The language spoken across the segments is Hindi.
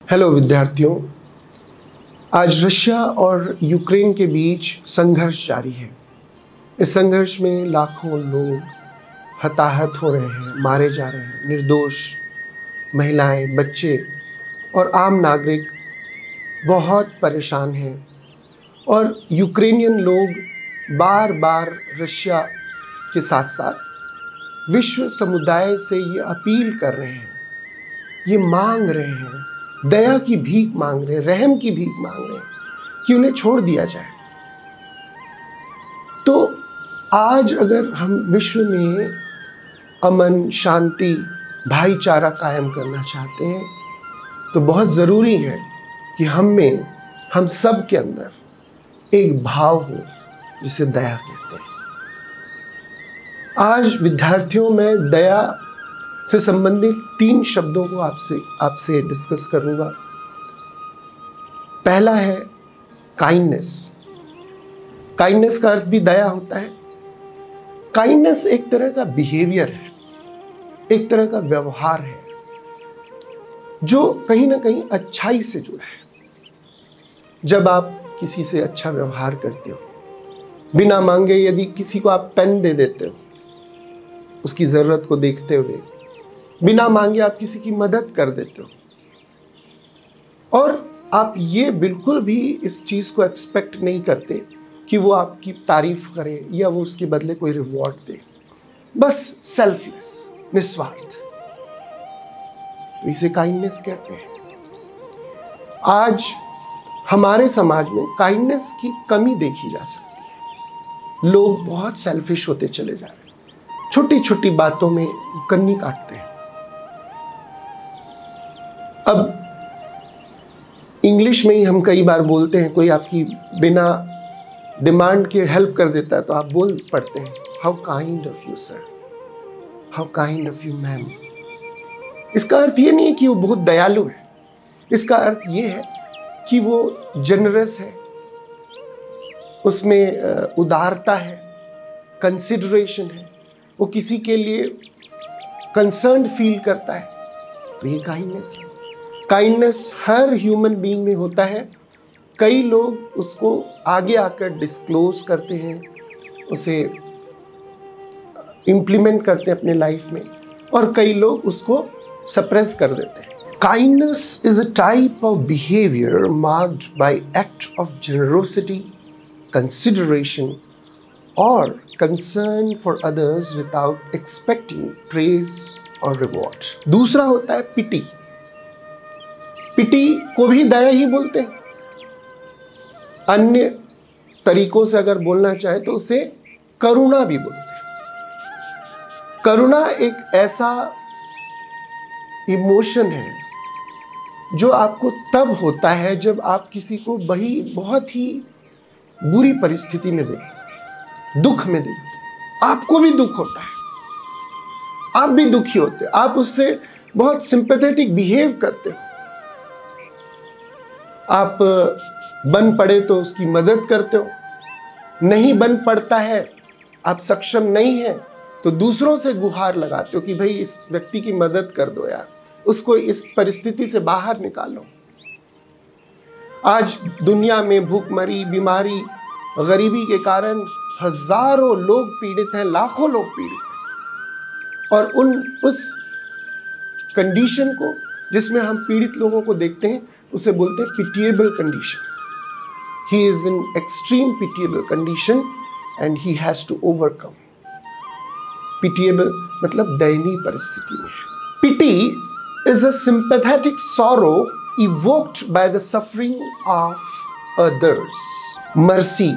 हेलो विद्यार्थियों, आज रशिया और यूक्रेन के बीच संघर्ष जारी है। इस संघर्ष में लाखों लोग हताहत हो रहे हैं, मारे जा रहे हैं। निर्दोष महिलाएं, बच्चे और आम नागरिक बहुत परेशान हैं और यूक्रेनियन लोग बार बार रशिया के साथ साथ विश्व समुदाय से ये अपील कर रहे हैं, ये मांग रहे हैं, दया की भीख मांग रहे हैं, रहम की भीख मांग रहे हैं कि उन्हें छोड़ दिया जाए। तो आज अगर हम विश्व में अमन, शांति, भाईचारा कायम करना चाहते हैं तो बहुत ज़रूरी है कि हम सब के अंदर एक भाव हो जिसे दया कहते हैं। आज विद्यार्थियों में दया से संबंधित 3 शब्दों को आपसे डिस्कस करूंगा। पहला है काइंडनेस। काइंडनेस का अर्थ भी दया होता है। काइंडनेस एक तरह का बिहेवियर है, एक तरह का व्यवहार है जो कहीं ना कहीं अच्छाई से जुड़ा है। जब आप किसी से अच्छा व्यवहार करते हो, बिना मांगे यदि किसी को आप पेन दे देते हो, उसकी ज़रूरत को देखते हुए बिना मांगे आप किसी की मदद कर देते हो और आप ये बिल्कुल भी इस चीज़ को एक्सपेक्ट नहीं करते कि वो आपकी तारीफ करे या वो उसके बदले कोई रिवॉर्ड दे, बस सेल्फलेस, निस्वार्थ, तो इसे काइंडनेस कहते हैं। आज हमारे समाज में काइंडनेस की कमी देखी जा सकती है। लोग बहुत सेल्फिश होते चले जा रहे हैं, छोटी छोटी बातों में कन्नी काटते हैं। अब इंग्लिश में ही हम कई बार बोलते हैं, कोई आपकी बिना डिमांड के हेल्प कर देता है तो आप बोल पड़ते हैं, how kind of you sir, how kind of you ma'am. इसका अर्थ ये नहीं है कि वो बहुत दयालु है, इसका अर्थ ये है कि वो जनरस है, उसमें उदारता है, कंसिडरेशन है, वो किसी के लिए कंसर्न्ड फील करता है, तो ये काइंडनेस है। काइंडनेस हर ह्यूमन बीइंग में होता है। कई लोग उसको आगे आकर डिस्क्लोज करते हैं, उसे इम्प्लीमेंट करते हैं अपने लाइफ में, और कई लोग उसको सप्रेस कर देते हैं। Kindness is a type of behaviour marked by act of generosity, consideration और concern for others without expecting praise और रिवॉर्ड। दूसरा होता है पिटी। पिटी को भी दया ही बोलते हैं। अन्य तरीकों से अगर बोलना चाहे तो उसे करुणा भी बोलते हैं। करुणा एक ऐसा इमोशन है जो आपको तब होता है जब आप किसी को बहुत ही बुरी परिस्थिति में देखते, दुख में देखते। आपको भी दुख होता है, आप भी दुखी होते हो, आप उससे बहुत सिंपैथेटिक बिहेव करते हो। आप बन पड़े तो उसकी मदद करते हो, नहीं बन पड़ता है, आप सक्षम नहीं है तो दूसरों से गुहार लगाते हो कि भाई इस व्यक्ति की मदद कर दो यार, उसको इस परिस्थिति से बाहर निकालो। आज दुनिया में भूखमरी, बीमारी, गरीबी के कारण हजारों लोग पीड़ित हैं, लाखों लोग पीड़ित हैं, और उस कंडीशन को जिसमें हम पीड़ित लोगों को देखते हैं उसे बोलते हैं pitiable condition. He is in extreme pitiable condition and he has to overcome. Pitiable मतलब दयनीय परिस्थिति में है। Pity is a sympathetic sorrow evoked by the suffering of others. Mercy,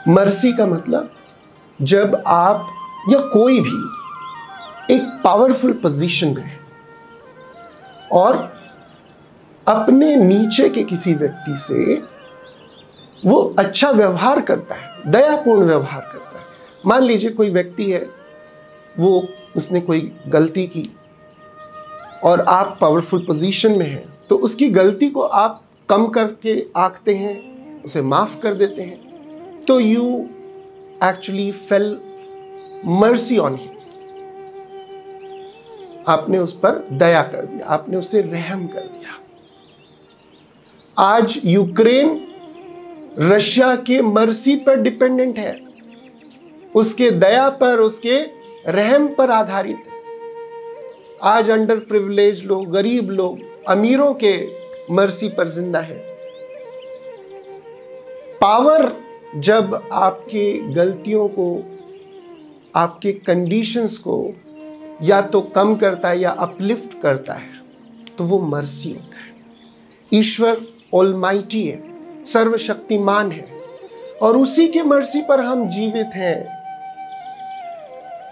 mercy का मतलब जब आप या कोई भी एक पावरफुल पोजीशन में है और अपने नीचे के किसी व्यक्ति से वो अच्छा व्यवहार करता है, दयापूर्ण व्यवहार करता है। मान लीजिए कोई व्यक्ति है, उसने कोई गलती की और आप पावरफुल पोजीशन में हैं, तो उसकी गलती को आप कम करके आंकते हैं, उसे माफ कर देते हैं, तो you actually fail mercy on him. आपने उस पर दया कर दिया, आपने उसे रहम कर दिया। आज यूक्रेन रशिया के मर्सी पर डिपेंडेंट है, उसके दया पर, उसके रहम पर आधारित है। आज अंडर प्रिविलेज लोग, गरीब लोग, अमीरों के मर्सी पर जिंदा है। पावर जब आपकी गलतियों को, आपके कंडीशंस को या तो कम करता है या अपलिफ्ट करता है, तो वो मर्सी होता है। ईश्वर ऑलमाइटी है, सर्वशक्तिमान है, और उसी के मर्सी पर हम जीवित हैं।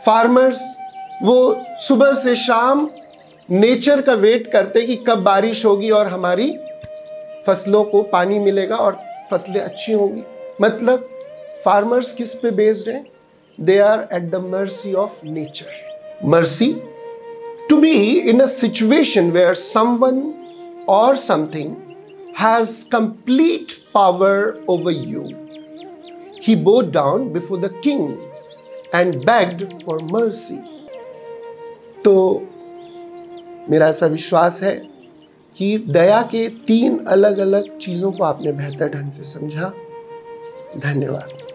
फार्मर्स वो सुबह से शाम नेचर का वेट करते कि कब बारिश होगी और हमारी फसलों को पानी मिलेगा और फसलें अच्छी होंगी। मतलब फार्मर्स किस पे बेस्ड हैं? They are at the mercy of nature. Mercy to be in a situation where someone or something has complete power over you. He bowed down before the king and begged for mercy. तो मेरा ऐसा विश्वास है कि दया के 3 अलग अलग चीजों को आपने बेहतर ढंग से समझा। धन्यवाद।